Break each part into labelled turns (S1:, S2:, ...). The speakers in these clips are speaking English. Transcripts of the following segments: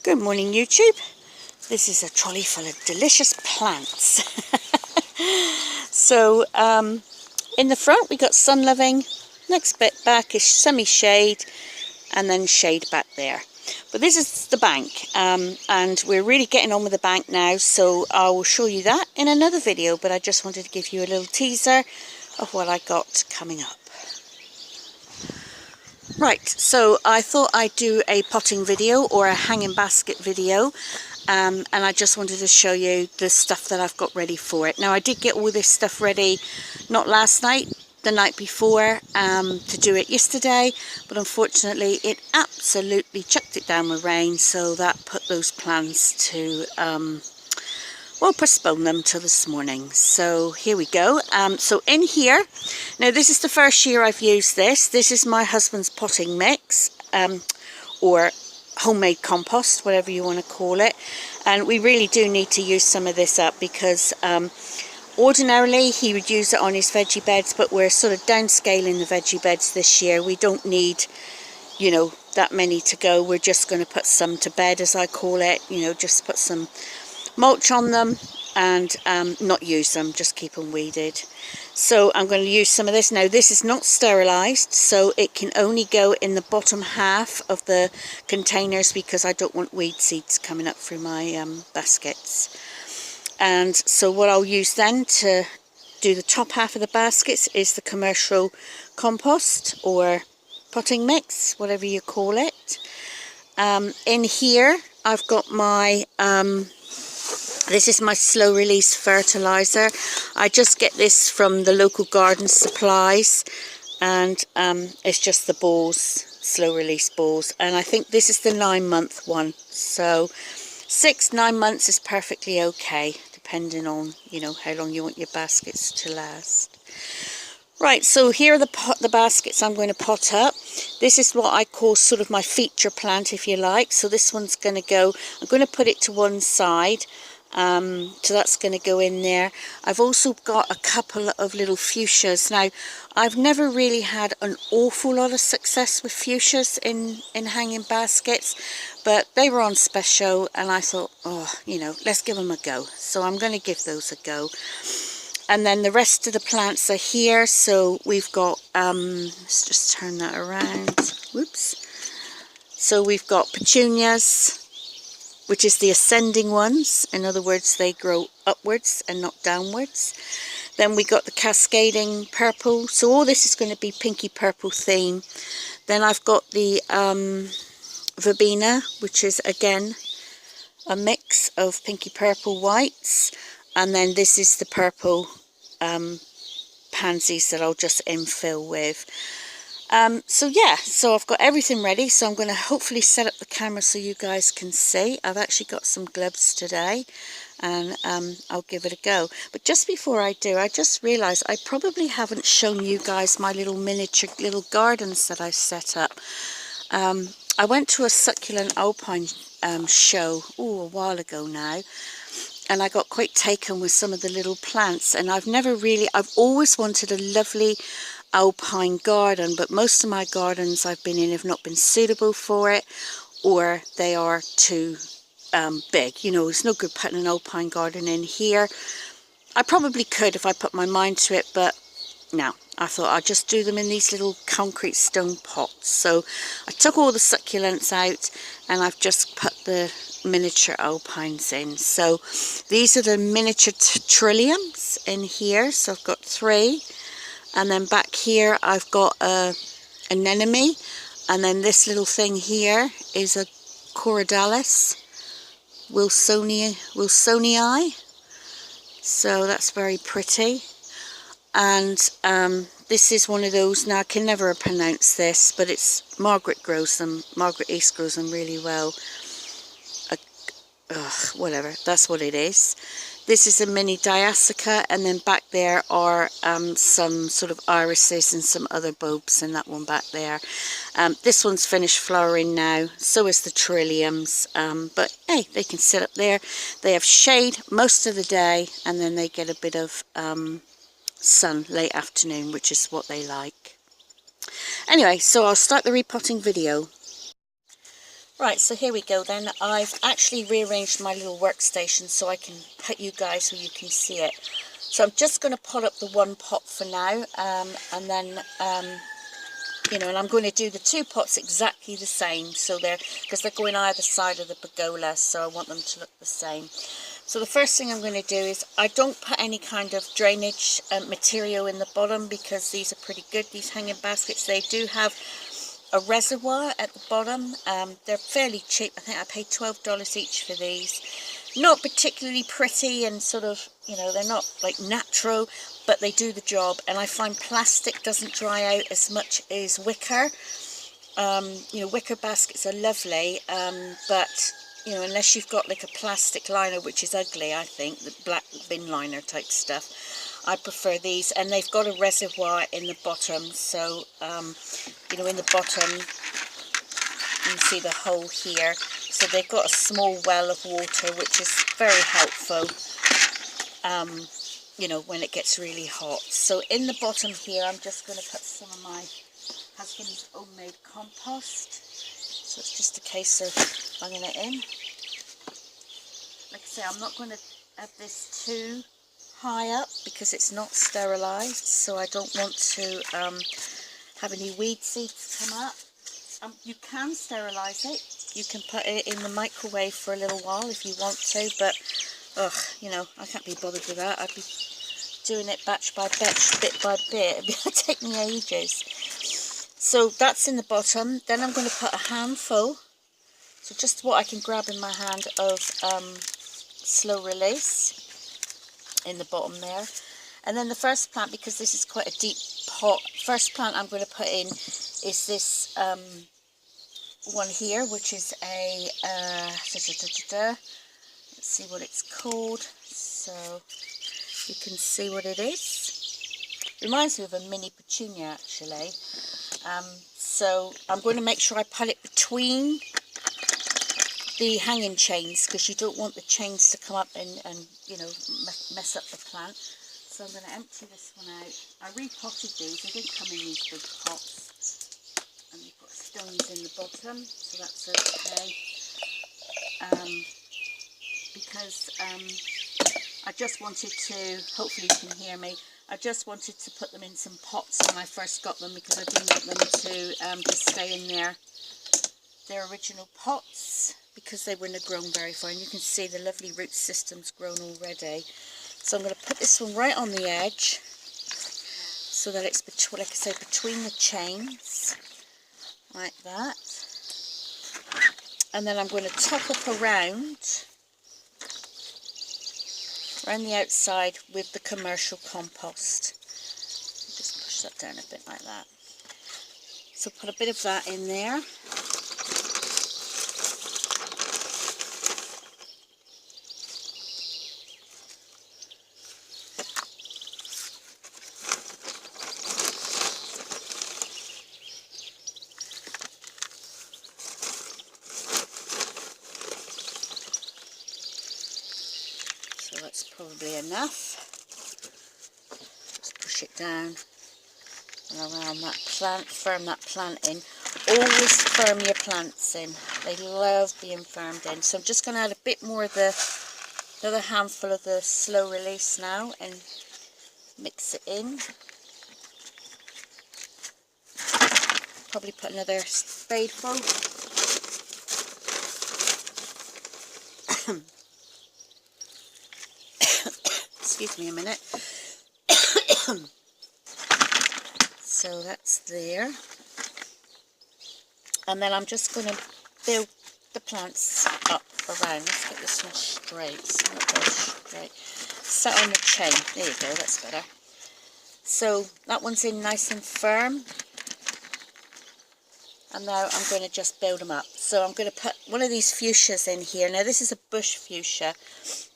S1: Good morning, YouTube. This is a trolley full of delicious plants. So in the front we got sun loving, next bit back is semi-shade, and then shade back there. But this is the bank, and we're really getting on with the bank now, so I will show you that in another video, but I just wanted to give you a little teaser of what I got coming up. Right, so I thought I'd do a potting video or a hanging basket video, and I just wanted to show you the stuff that I've got ready for it. Now I did get all this stuff ready, not last night, the night before, to do it yesterday, but unfortunately it absolutely chucked it down with rain, so that put those plans to we'll postpone them till this morning. So here we go. So in here, now this is the first year I've used this. This is my husband's potting mix, or homemade compost, whatever you want to call it. And we really do need to use some of this up because ordinarily he would use it on his veggie beds, but we're sort of downscaling the veggie beds this year. We don't need, you know, that many to go. We're just going to put some to bed, as I call it, you know, just put some mulch on them and not use them, just keep them weeded. So I'm going to use some of this. Now this is not sterilized, so it can only go in the bottom half of the containers because I don't want weed seeds coming up through my baskets. And so what I'll use then to do the top half of the baskets is the commercial compost or potting mix, whatever you call it. In here I've got my this is my slow release fertilizer. I just get this from the local garden supplies, and it's just the balls, slow release balls, and I think this is the 9-month one. So 6-9 months is perfectly okay, depending on, you know, how long you want your baskets to last. Right, so here are the baskets I'm going to pot up. This is what I call sort of my feature plant, if you like. So this one's going to go, I'm going to put it to one side. So that's going to go in there. I've also got a couple of little fuchsias. Now, I've never really had an awful lot of success with fuchsias in hanging baskets, but they were on special and I thought, oh, you know, let's give them a go. So I'm going to give those a go. And then the rest of the plants are here. So we've got, let's just turn that around. Whoops. So we've got petunias, which is the ascending ones. In other words, they grow upwards and not downwards. Then we got the cascading purple. So all this is going to be pinky purple theme. Then I've got the verbena, which is again a mix of pinky purple whites. And then this is the purple pansies that I'll just infill with. So yeah, so I've got everything ready, so I'm going to hopefully set up the camera so you guys can see. I've actually got some gloves today, and I'll give it a go. But just before I do, I just realised I probably haven't shown you guys my little miniature little gardens that I set up. I went to a succulent alpine show a while ago now, and I got quite taken with some of the little plants, and I've always wanted a lovely alpine garden, but most of my gardens I've been in have not been suitable for it, or they are too big. You know, it's no good putting an alpine garden in here. I probably could if I put my mind to it, but no, I thought I'd just do them in these little concrete stone pots. So I took all the succulents out and I've just put the miniature alpines in. So these are the miniature trilliums in here. So I've got 3. And then back here I've got a anemone, and then this little thing here is a Corydalis wilsonii. So that's very pretty. And this is one of those, now I can never pronounce this, but it's Margaret East grows them really well. Whatever, that's what it is. This is a mini diacica, and then back there are some sort of irises and some other bulbs, and that one back there. This one's finished flowering now, so is the trilliums, but hey, they can sit up there. They have shade most of the day, and then they get a bit of sun late afternoon, which is what they like. Anyway, so I'll start the repotting video. Right, so here we go then. I've actually rearranged my little workstation so I can put you guys so you can see it. So I'm just going to pot up the one pot for now, and then, you know, and I'm going to do the two pots exactly the same, so because they're going either side of the pergola, so I want them to look the same. So the first thing I'm going to do is, I don't put any kind of drainage material in the bottom, because these are pretty good, these hanging baskets. They do have a reservoir at the bottom. They're fairly cheap. I think I paid $12 each for these. Not particularly pretty, and sort of, you know, they're not like natural, but they do the job. And I find plastic doesn't dry out as much as wicker. You know, wicker baskets are lovely, but you know, unless you've got like a plastic liner, which is ugly, I think, the black bin liner type stuff, I prefer these. And they've got a reservoir in the bottom, so you know, in the bottom you can see the hole here, so they've got a small well of water, which is very helpful, you know, when it gets really hot. So in the bottom here, I'm just going to put some of my husband's homemade compost. So it's just a case of bunging it in. Like I say, I'm not going to have this too high up because it's not sterilised, so I don't want to have any weed seeds come up. You can sterilise it. You can put it in the microwave for a little while if you want to, but you know, I can't be bothered with that. I'd be doing it batch by batch, bit by bit. It'd take me ages. So that's in the bottom. Then I'm going to put a handful, so just what I can grab in my hand, of slow release in the bottom there. And then the first plant, because this is quite a deep pot, first plant I'm going to put in is this one here, which is a let's see what it's called, so you can see what it is. Reminds me of a mini petunia actually. So I'm going to make sure I put it between the hanging chains, because you don't want the chains to come up and you know, mess up the plant. So I'm going to empty this one out. I repotted these. They did come in these big pots, and they've got stones in the bottom, so that's okay. Because I just wanted to, hopefully you can hear me, I just wanted to put them in some pots when I first got them, because I do want them to just stay in their original pots, because they wouldn't have grown very far. And you can see the lovely root system's grown already. So I'm going to put this one right on the edge, so that it's between, like I say, between the chains, like that. And then I'm going to top up around the outside with the commercial compost. Just push that down a bit like that. So put a bit of that in there. So that's probably enough. Just push it down and around that plant, firm that plant in. Always firm your plants in. They love being firmed in. So I'm just going to add a bit more of another handful of the slow release now and mix it in. Probably put another spadeful. Excuse me a minute. So that's there. And then I'm just going to build the plants up around. Let's get this one straight. It's not very straight. Set on the chain. There you go, that's better. So that one's in nice and firm. And now I'm going to just build them up. So I'm going to put one of these fuchsias in here. Now this is a bush fuchsia.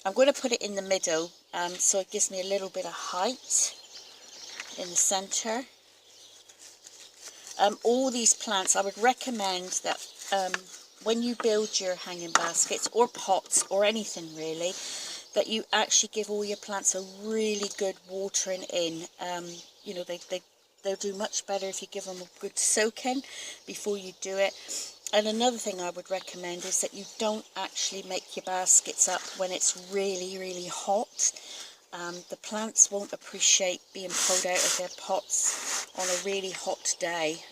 S1: I'm going to put it in the middle, so it gives me a little bit of height in the centre. All these plants, I would recommend that when you build your hanging baskets or pots or anything really, that you actually give all your plants a really good watering in. You know, they'll do much better if you give them a good soaking before you do it. And another thing I would recommend is that you don't actually make your baskets up when it's really, really hot. The plants won't appreciate being pulled out of their pots on a really hot day.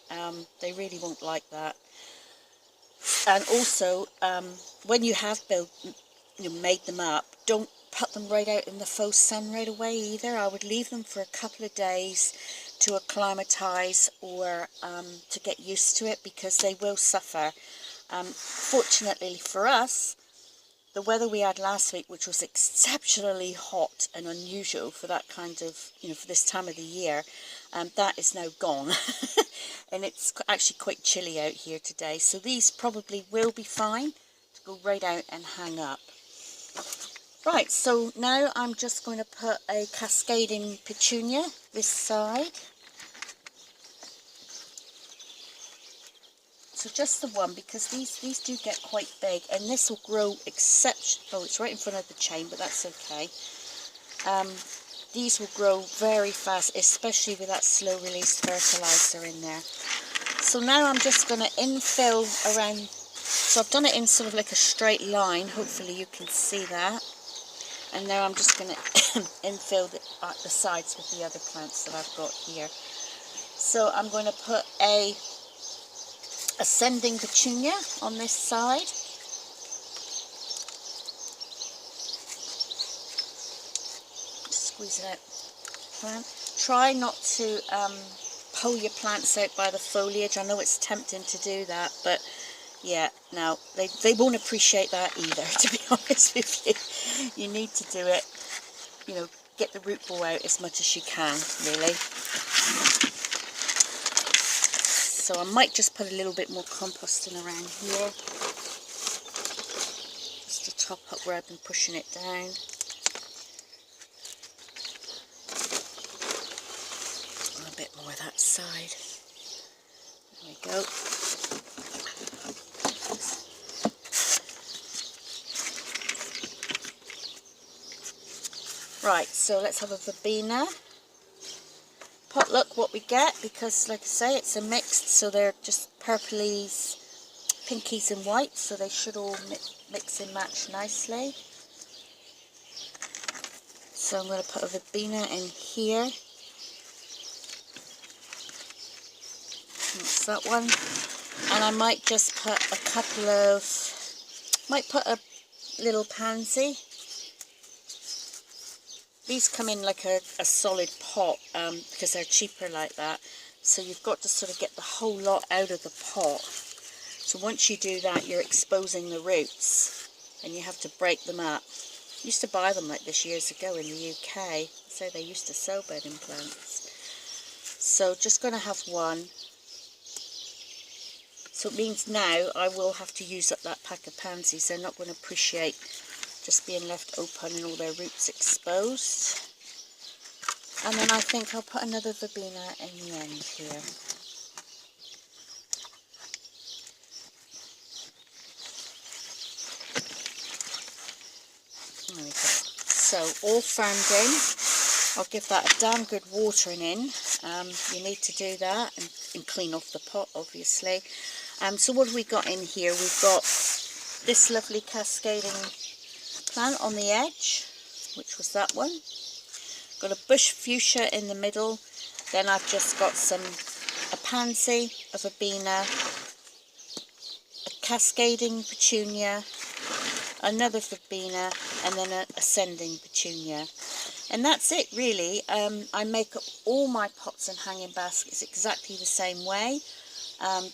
S1: They really won't like that. And also, when you have made them up, don't put them right out in the faux sun right away either. I would leave them for a couple of days to acclimatise or to get used to it, because they will suffer. Fortunately for us, the weather we had last week, which was exceptionally hot and unusual for that kind of, for this time of the year, that is now gone. And it's actually quite chilly out here today. So these probably will be fine to go right out and hang up. Right, so now I'm just going to put a cascading petunia this side. So just the one, because these do get quite big, and this will grow oh, it's right in front of the chain, but that's okay. These will grow very fast, especially with that slow release fertilizer in there. So now I'm just going to infill around. So I've done it in sort of like a straight line, hopefully you can see that. And now I'm just going to infill the sides with the other plants that I've got here. So I'm going to put a ascending petunia on this side. Squeeze it out. Plant. Try not to pull your plants out by the foliage. I know it's tempting to do that, but yeah, no, they won't appreciate that either, to be honest with you. You need to do it, get the root ball out as much as you can, really. So I might just put a little bit more composting around here, just to top up where I've been pushing it down. And a bit more that side. There we go. Right, so let's have a verbena. Potluck what we get, because like I say, it's a mixed, so they're just purplies, pinkies and whites, so they should all mix and match nicely. So I'm going to put a verbena in here. That's that one. And I might just put a little pansy. These come in like a solid pot, because they're cheaper like that. So you've got to sort of get the whole lot out of the pot. So once you do that, you're exposing the roots, and you have to break them up. I used to buy them like this years ago in the UK. So they used to sell bedding plants. So just going to have one. So it means now I will have to use up that pack of pansies. They're not going to appreciate just being left open and all their roots exposed. And then I think I'll put another verbena in the end here. There we go. So all firmed in. I'll give that a damn good watering in. You need to do that and clean off the pot, obviously. So what have we got in here? We've got this lovely cascading plant on the edge, which was that one. Got a bush fuchsia in the middle. Then I've just got a pansy, a verbena, a cascading petunia, another verbena, and then an ascending petunia. And that's it, really. I make up all my pots and hanging baskets exactly the same way.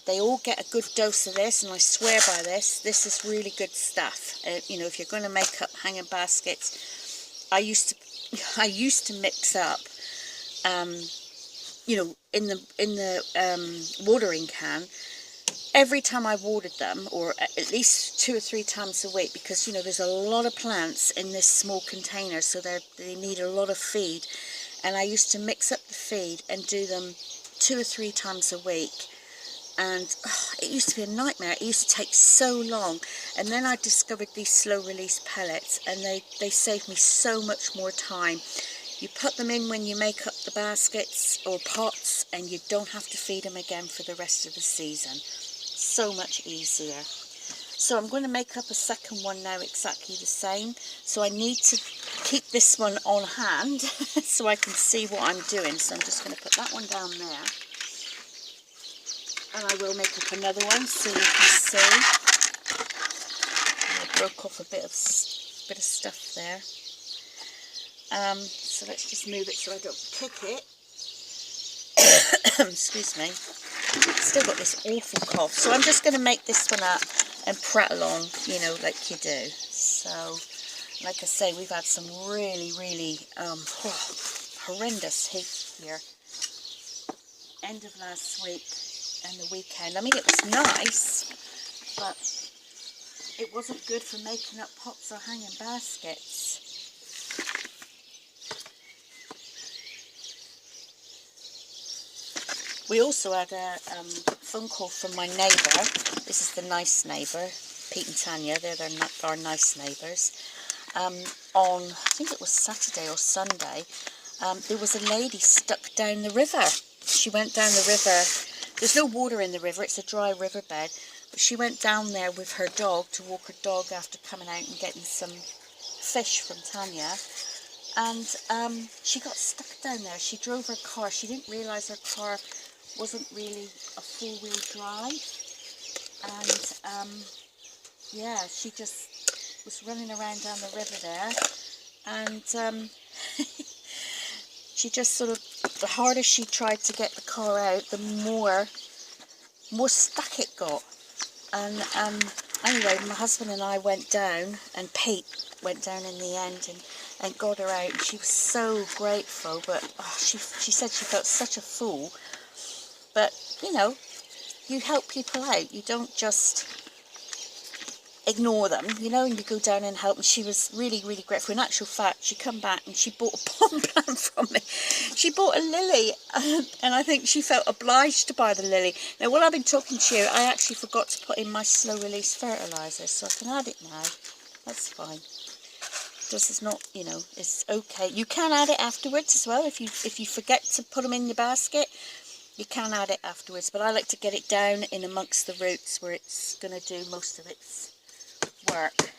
S1: They all get a good dose of this, and I swear by this. This is really good stuff. If you're going to make up hanging baskets, I used to mix up, in the watering can. Every time I watered them, or at least 2 or 3 times a week, because there's a lot of plants in this small container, so they need a lot of feed. And I used to mix up the feed and do them 2 or 3 times a week. And it used to be a nightmare. It used to take so long. And then I discovered these slow release pellets, and they saved me so much more time. You put them in when you make up the baskets or pots, and you don't have to feed them again for the rest of the season. so much easier. So I'm going to make up a second one now exactly the same. So I need to keep this one on hand so I can see what I'm doing. So I'm just going to put that one down there. And I will make up another one so you can see. I broke off a bit of stuff there. So let's just move it so I don't kick it. Excuse me. Still got this awful cough. So I'm just going to make this one up and prattle on, you know, like you do. So, like I say, we've had some really, really horrendous heat here. End of last week and the weekend. I mean, it was nice, but it wasn't good for making up pots or hanging baskets. We also had a phone call from my neighbour. This is the nice neighbour, Pete and Tanya. They're our nice neighbours. On, I think it was Saturday or Sunday, there was a lady stuck down the river. She went down the river. There's no water in the river. It's a dry riverbed. But she went down there with her dog to walk her dog after coming out and getting some fish from Tanya. And she got stuck down there. She drove her car. She didn't realise her car wasn't really a four-wheel drive. And yeah, she just was running around down the river there. And she just sort of, the harder she tried to get the car out, the more stuck it got. And anyway, my husband and I went down, and Pete went down in the end and got her out. She was so grateful, but she said she felt such a fool. But, you know, you help people out. You don't just ignore them, you know, and you go down and help. And she was really, really grateful. In actual fact, she come back and she bought a pond plant from me. She bought a lily, and I think she felt obliged to buy the lily. Now, while I've been talking to you, I actually forgot to put in my slow-release fertiliser, so I can add it now. That's fine. This is not, you know, it's okay. You can add it afterwards as well. If you forget to put them in your basket, you can add it afterwards. But I like to get it down in amongst the roots where it's going to do most of its work.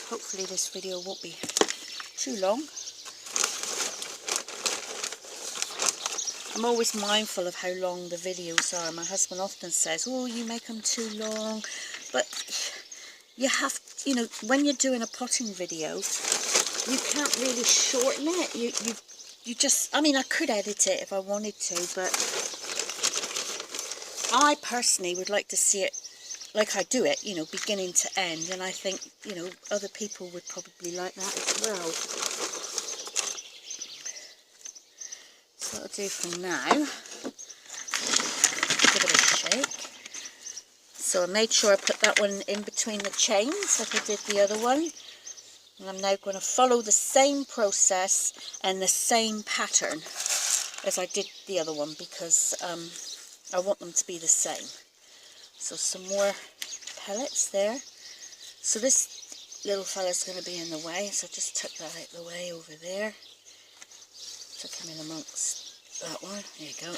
S1: Hopefully this video won't be too long. I'm always mindful of how long the videos are. My husband often says, oh, you make them too long. But you have, you know, when you're doing a potting video, you can't really shorten it. You just, I mean, I could edit it if I wanted to, but I personally would like to see it like I do it, you know, beginning to end. And I think, you know, other people would probably like that as well. So what I'll do for now, give it a shake. So I made sure I put that one in between the chains like I did the other one. And I'm now going to follow the same process and the same pattern as I did the other one, because I want them to be the same. So some more pellets there. So this little fella's going to be in the way, so I just took that out of the way over there. Took him in amongst that one. There you go.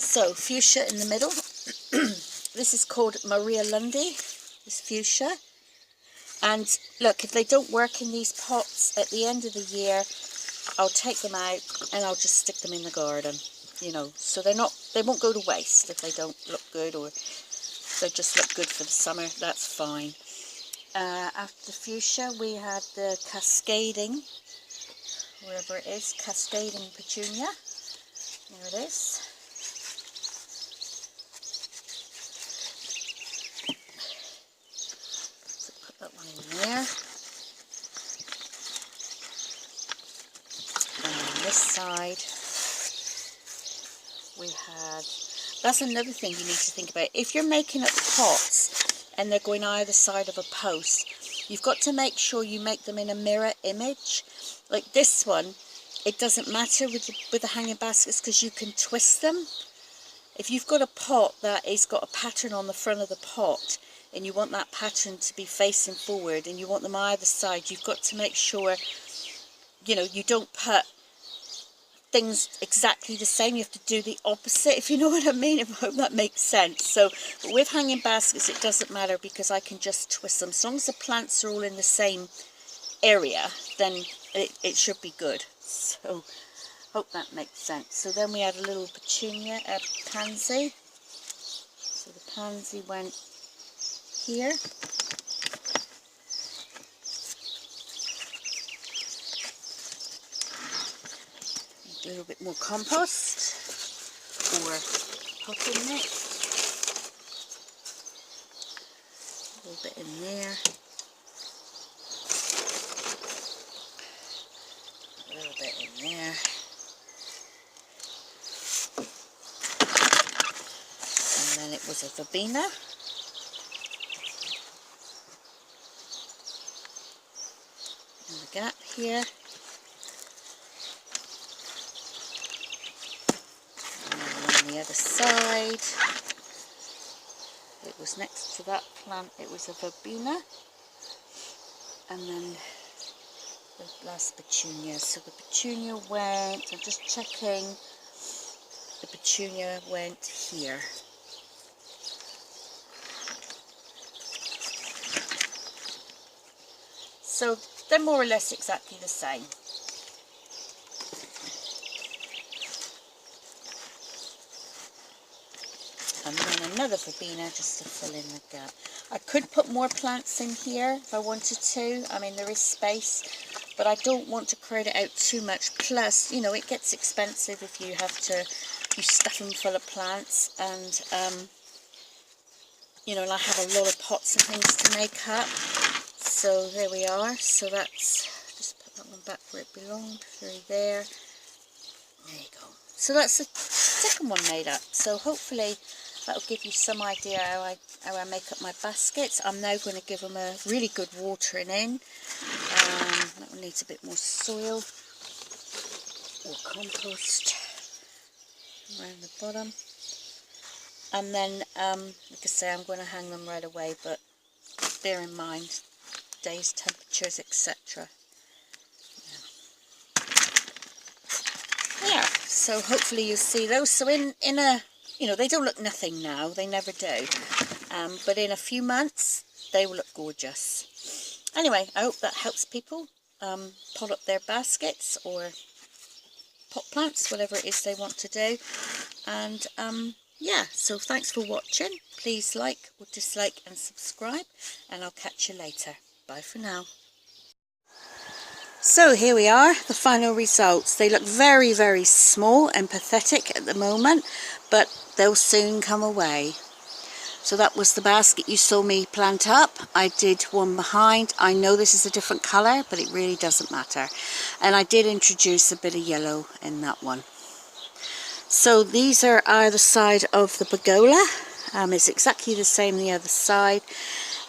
S1: So fuchsia in the middle. This is called Maria Lundy, this fuchsia. And look, if they don't work in these pots at the end of the year, I'll take them out and I'll just stick them in the garden, you know. So they won't go to waste if they don't look good, or they just look good for the summer. That's fine. After the fuchsia, we had the cascading, wherever it is, cascading petunia. There it is. That one in there. And on this side we had, that's another thing you need to think about. If you're making up pots and they're going either side of a post, you've got to make sure you make them in a mirror image. Like this one, it doesn't matter with the hanging baskets because you can twist them. If you've got a pot that has got a pattern on the front of the pot, and you want that pattern to be facing forward, and you want them either side, you've got to make sure, you know, you don't put things exactly the same. You have to do the opposite, if you know what I mean. I hope that makes sense. So, but with hanging baskets, it doesn't matter because I can just twist them. As long as the plants are all in the same area, then it should be good. So, hope that makes sense. So then we had a little petunia, a pansy. So the pansy went here. A little bit more compost or potting mix. A little bit in there. A little bit in there. And then it was a verbena. In the gap here. The other side, it was next to that plant, it was a verbena, and then the last petunia. So the petunia went, I'm just checking, the petunia went here. So they're more or less exactly the same. And then another verbena just to fill in the gap. I could put more plants in here if I wanted to. I mean, there is space, but I don't want to crowd it out too much. Plus, you know, it gets expensive if you have to, you stuff them full of plants. And, you know, and I have a lot of pots and things to make up. So there we are. So that's, just put that one back where it belonged, through there. There you go. So that's the second one made up. So hopefully that'll give you some idea how I make up my baskets. I'm now going to give them a really good watering in. That one needs a bit more soil or compost around the bottom. And then, like I say, I'm going to hang them right away, but bear in mind days, temperatures, etc. Yeah, so hopefully you'll see those. So in a, you know, they don't look nothing now, they never do, but in a few months they will look gorgeous. Anyway, I hope that helps people pot up their baskets or pot plants, whatever it is they want to do. And yeah, so thanks for watching. Please like or dislike and subscribe, and I'll catch you later. Bye for now. So here we are, the final results. They look very, very small and pathetic at the moment, but they'll soon come away. So that was the basket you saw me plant up. I did one behind. I know this is a different colour, but it really doesn't matter. And I did introduce a bit of yellow in that one. So these are either side of the pergola. It's exactly the same the other side.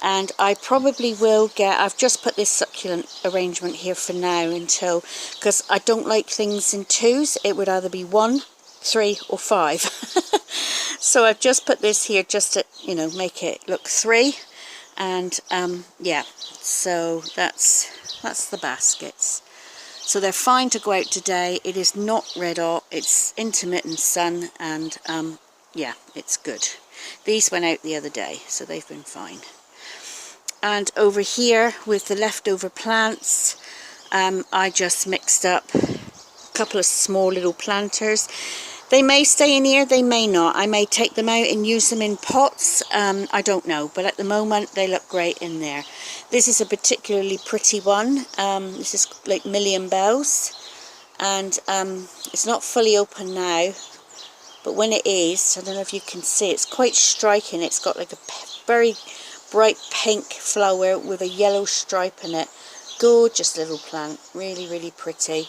S1: And I probably will get, I've just put this succulent arrangement here for now until, because I don't like things in twos. It would either be 1, 3 or 5. So I've just put this here just to, you know, make it look 3. And yeah, so that's the baskets. So they're fine to go out today. It is not red hot, it's intermittent sun, and yeah, it's good. These went out the other day, so they've been fine. And over here with the leftover plants, I just mixed up a couple of small little planters. They may stay in here, they may not. I may take them out and use them in pots. I don't know, but at the moment they look great in there. This is a particularly pretty one. This is like Million Bells, and it's not fully open now, but when it is, I don't know if you can see, it's quite striking. It's got like a very bright pink flower with a yellow stripe in it. Gorgeous little plant, really, really pretty.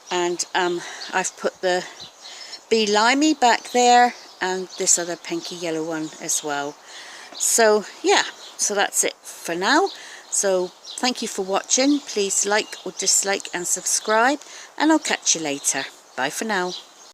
S1: And I've put the bee limey back there and this other pinky yellow one as well. So yeah, so that's it for now. So thank you for watching. Please like or dislike and subscribe, and I'll catch you later. Bye for now.